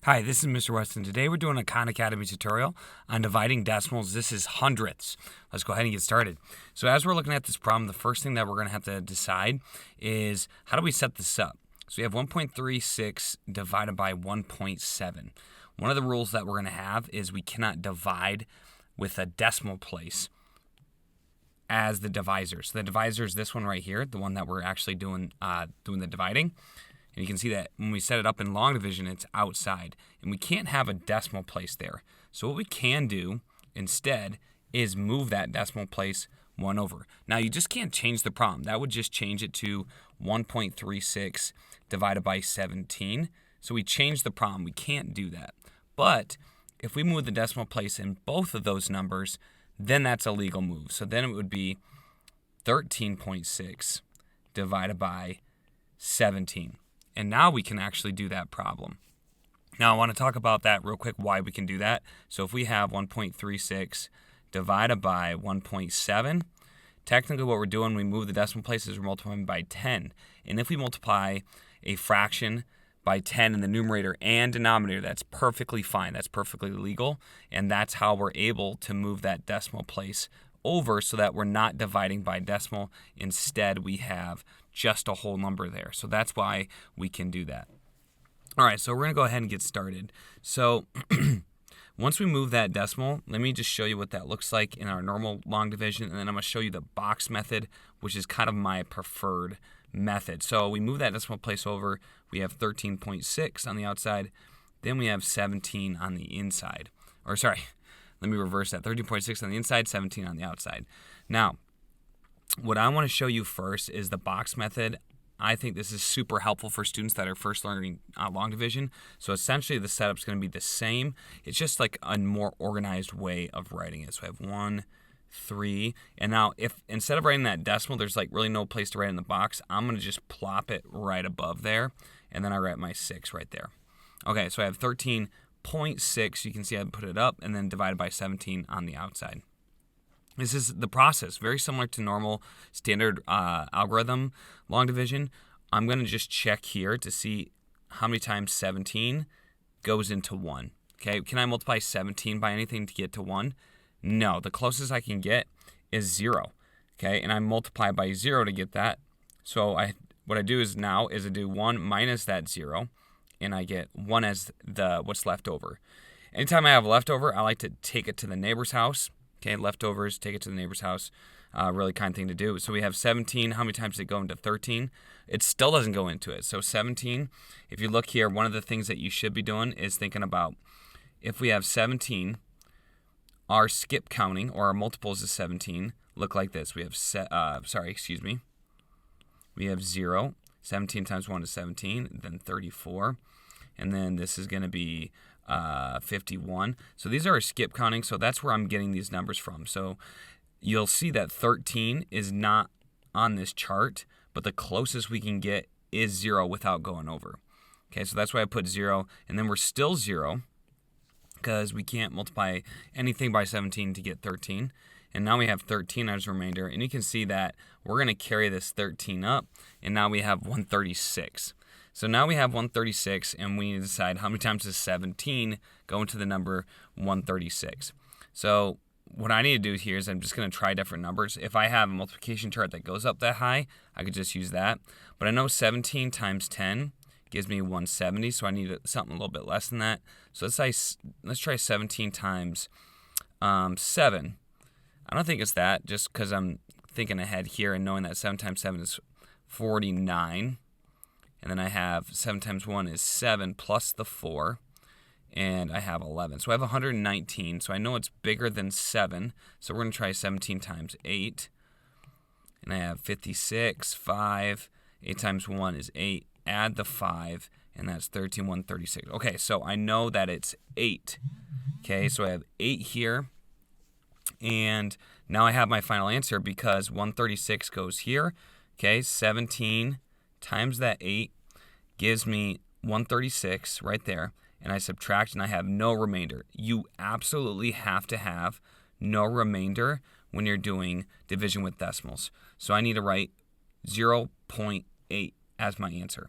Hi, this is Mr. Weston. Today we're doing a Khan Academy tutorial on dividing decimals. This is hundredths. Let's go ahead and get started. So as we're looking at this problem, the first thing that we're going to have to decide is how do we set this up? So we have 1.36 divided by 1.7. One of the rules that we're going to have is we cannot divide with a decimal place as the divisor. So the divisor is this one right here, the one that we're actually doing the dividing. And you can see that when we set it up in long division, it's outside. And we can't have a decimal place there. So what we can do instead is move that decimal place 1 over. Now, you just can't change the problem. That would just change it to 1.36 divided by 17. So we changed the problem. We can't do that. But if we move the decimal place in both of those numbers, then that's a legal move. So then it would be 13.6 divided by 17. And now we can actually do that problem. Now I want to talk about that real quick, why we can do that. So if we have 1.36 divided by 1.7, technically what we're doing, we move the decimal places, we're multiplying by 10. And if we multiply a fraction by 10 in the numerator and denominator, that's perfectly fine. That's perfectly legal. And that's how we're able to move that decimal place over so that we're not dividing by decimal. Instead, we have just a whole number there. So that's why we can do that. All right, so we're going to go ahead and get started. So once we move that decimal, let me just show you what that looks like in our normal long division, and then I'm going to show you the box method, which is kind of my preferred method. So we move that decimal place over. We have 13.6 on the outside. Then we have 17 on the inside. Or sorry, let me reverse that. 13.6 on the inside, 17 on the outside. Now, what I want to show you first is the box method. I think this is super helpful for students that are first learning long division. So essentially the setup's going to be the same. It's just like a more organized way of writing it. So I have 1, 3. And now if instead of writing that decimal, there's like really no place to write in the box, I'm going to just plop it right above there. And then I write my 6 right there. Okay, so I have 13.6. You can see I put it up and then divided by 17 on the outside. This is the process, very similar to normal standard algorithm long division. I'm going to just check here to see how many times 17 goes into 1. Okay, can I multiply 17 by anything to get to 1? No, the closest I can get is 0. Okay, and I multiply by 0 to get that. So what I do is I do 1 minus that 0, and I get 1 as what's left over. Anytime I have leftover, I like to take it to the neighbor's house. Okay, leftovers, take it to the neighbor's house. Really kind thing to do. So we have 17. How many times did it go into 13? It still doesn't go into it. So 17, if you look here, one of the things that you should be doing is thinking about if we have 17, our skip counting or our multiples of 17 look like this. We have, we have 0. 17 times 1 is 17, then 34. And then this is going to be 51. So these are our skip counting. So that's where I'm getting these numbers from. So you'll see that 13 is not on this chart, but the closest we can get is 0 without going over. Okay, so that's why I put 0. And then we're still 0 because we can't multiply anything by 17 to get 13. And now we have 13 as a remainder. And you can see that we're going to carry this 13 up. And now we have 136. So now we have 136, and we need to decide how many times does 17 go into the number 136. So what I need to do here is I'm just going to try different numbers. If I have a multiplication chart that goes up that high, I could just use that. But I know 17 times 10 gives me 170, so I need something a little bit less than that. So let's try 17 times 7. I don't think it's that, just because I'm thinking ahead here and knowing that 7 times 7 is 49. And then I have 7 times 1 is 7 plus the 4, and I have 11. So I have 119, so I know it's bigger than 7. So we're going to try 17 times 8. And I have 56, 5. 8 times 1 is 8. Add the 5, and that's 13, 136. Okay, so I know that it's 8. Okay, so I have 8 here. And now I have my final answer because 136 goes here. Okay, 17 times that 8 gives me 136 right there, and I subtract and I have no remainder. You absolutely have to have no remainder when you're doing division with decimals. So I need to write 0.8 as my answer.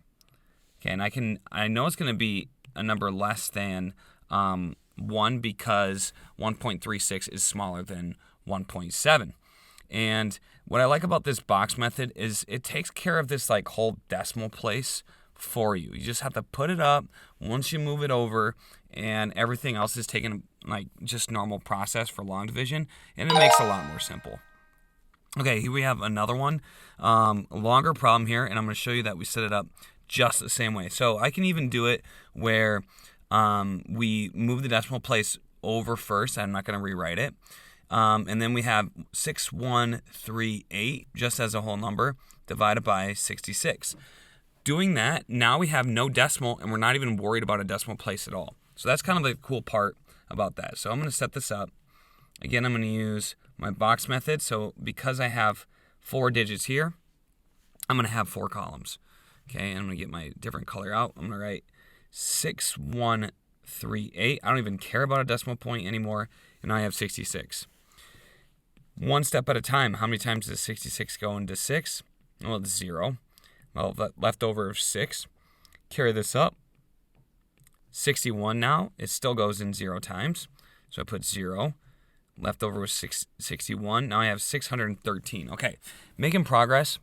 Okay, and I know it's going to be a number less than 1 because 1.36 is smaller than 1.7. And what I like about this box method is it takes care of this like whole decimal place for you. You just have to put it up once you move it over, and everything else is taken like just normal process for long division, and it makes it a lot more simple. Okay, here we have another one, longer problem here, and I'm going to show you that we set it up just the same way. So I can even do it where we move the decimal place over first. I'm not going to rewrite it. And then we have 6138 just as a whole number divided by 66. Doing that, now we have no decimal, and we're not even worried about a decimal place at all. So that's kind of the cool part about that. So I'm going to set this up. Again, I'm going to use my box method. So because I have 4 digits here, I'm going to have 4 columns. Okay, and I'm going to get my different color out. I'm going to write 6138. I don't even care about a decimal point anymore, and I have 66. One step at a time. How many times does 66 go into 6? Well, it's 0. Well, left over of 6. Carry this up. 61 now. It still goes in 0 times. So I put 0. Left over was 61. Now I have 613. Okay, making progress.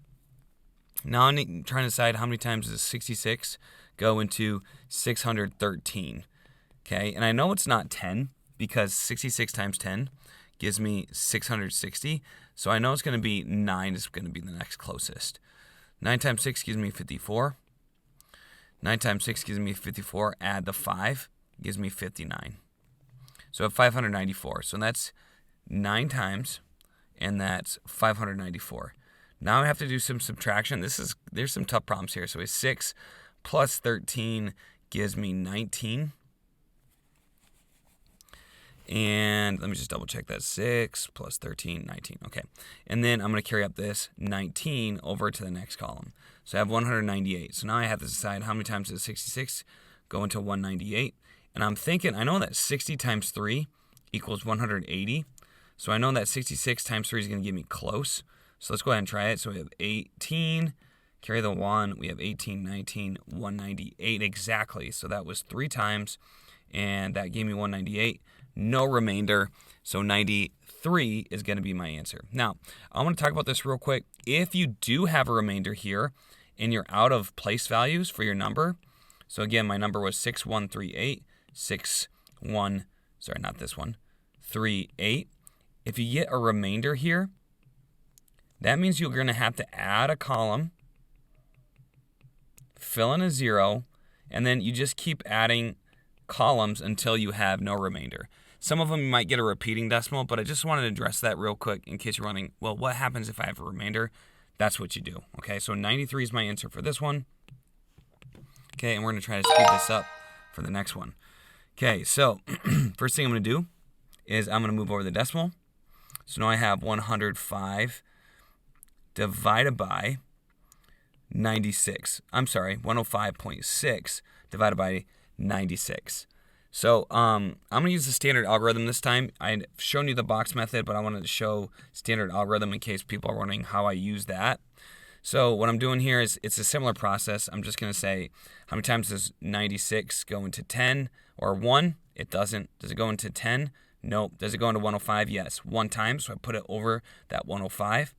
Now I'm trying to decide how many times does 66 go into 613. Okay, and I know it's not 10 because 66 times 10 gives me 660. So I know it's going to be 9 is going to be the next closest. 9 times 6 gives me 54. 9 times 6 gives me 54. Add the 5 gives me 59. So I have 594. So that's 9 times, and that's 594. Now I have to do some subtraction. There's some tough problems here. So it's 6 plus 13 gives me 19. And let me just double check that. 6 plus 13, 19. Okay. And then I'm going to carry up this 19 over to the next column. So I have 198. So now I have to decide how many times does 66 go into 198. And I'm thinking, I know that 60 times 3 equals 180. So I know that 66 times 3 is going to give me close. So let's go ahead and try it. So we have 18, carry the 1. We have 18, 19, 198 exactly. So that was 3 times, and that gave me 198. No remainder, so 93 is going to be my answer. Now, I want to talk about this real quick. If you do have a remainder here and you're out of place values for your number, so again, my number was 6138, 38. If you get a remainder here, that means you're going to have to add a column, fill in a 0, and then you just keep adding columns until you have no remainder. Some of them you might get a repeating decimal, but I just wanted to address that real quick in case you're wondering, well, what happens if I have a remainder? That's what you do. Okay, so 93 is my answer for this one. Okay, and we're going to try to speed this up for the next one. Okay, so first thing I'm going to do is I'm going to move over the decimal. So now I have 105 divided by 96. I'm sorry, 105.6 divided by 96. So I'm going to use the standard algorithm this time. I've shown you the box method, but I wanted to show standard algorithm in case people are wondering how I use that. So what I'm doing here is it's a similar process. I'm just going to say how many times does 96 go into 10 or 1? It doesn't. Does it go into 10? Nope. Does it go into 105? Yes. 1 time, so I put it over that 105.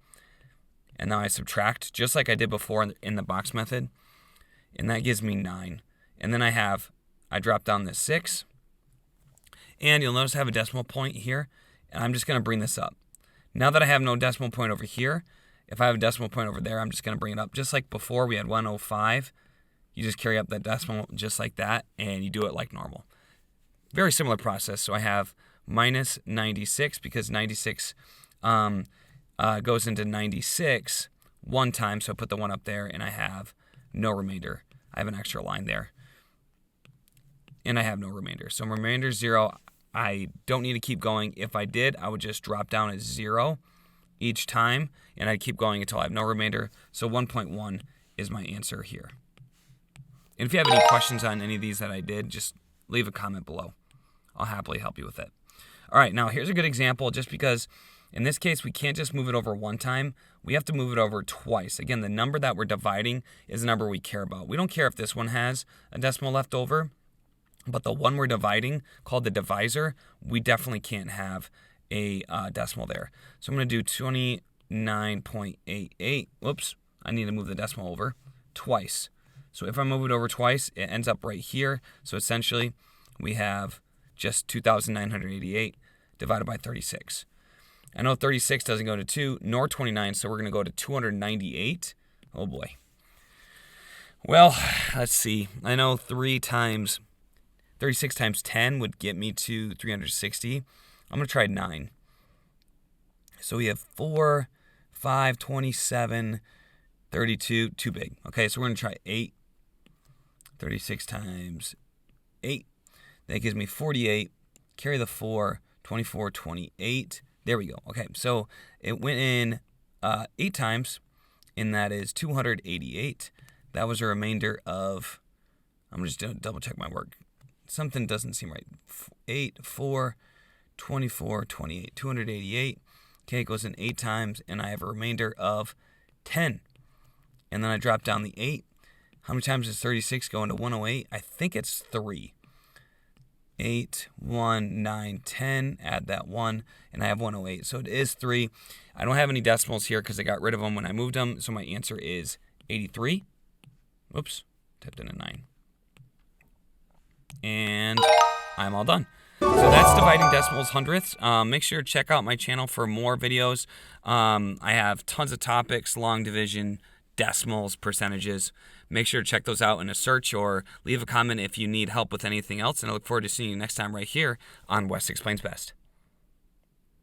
And now I subtract just like I did before in the box method. And that gives me 9. And then I drop down this 6. And you'll notice I have a decimal point here. And I'm just going to bring this up. Now that I have no decimal point over here, if I have a decimal point over there, I'm just going to bring it up. Just like before, we had 105. You just carry up that decimal just like that, and you do it like normal. Very similar process. So I have minus 96 because 96 goes into 96 1 time. So I put the 1 up there, and I have no remainder. I have an extra line there. And I have no remainder. So remainder is 0. I don't need to keep going. If I did, I would just drop down at 0 each time, and I'd keep going until I have no remainder. So 1.1 is my answer here. And if you have any questions on any of these that I did, just leave a comment below. I'll happily help you with it. All right, now here's a good example, just because in this case, we can't just move it over 1 time. We have to move it over twice. Again, the number that we're dividing is the number we care about. We don't care if this one has a decimal left over. But the one we're dividing, called the divisor, we definitely can't have a decimal there. So I'm going to do 29.88. Whoops, I need to move the decimal over twice. So if I move it over twice, it ends up right here. So essentially, we have just 2,988 divided by 36. I know 36 doesn't go to 2, nor 29, so we're going to go to 298. Oh boy. Well, let's see. I know 36 times 10 would get me to 360. I'm going to try 9. So we have 4, 5, 27, 32, too big. Okay, so we're going to try 8. 36 times 8. That gives me 48. Carry the 4, 24, 28. There we go. Okay, so it went in 8 times, and that is 288. That was a remainder of, I'm just going to double check my work. Something doesn't seem right. 8, 4, 24, 28, 288. Okay, it goes in 8 times, and I have a remainder of 10. And then I drop down the 8. How many times does 36 go into 108? I think it's 3. 8, 1, 9, 10. Add that 1, and I have 108. So it is 3. I don't have any decimals here because I got rid of them when I moved them. So my answer is 83. Oops, typed in a 9. And I'm all done. So that's dividing decimals, hundredths. Make sure to check out my channel for more videos. I have tons of topics, long division, decimals, percentages. Make sure to check those out in a search or leave a comment if you need help with anything else. And I look forward to seeing you next time right here on Wes Explains Best.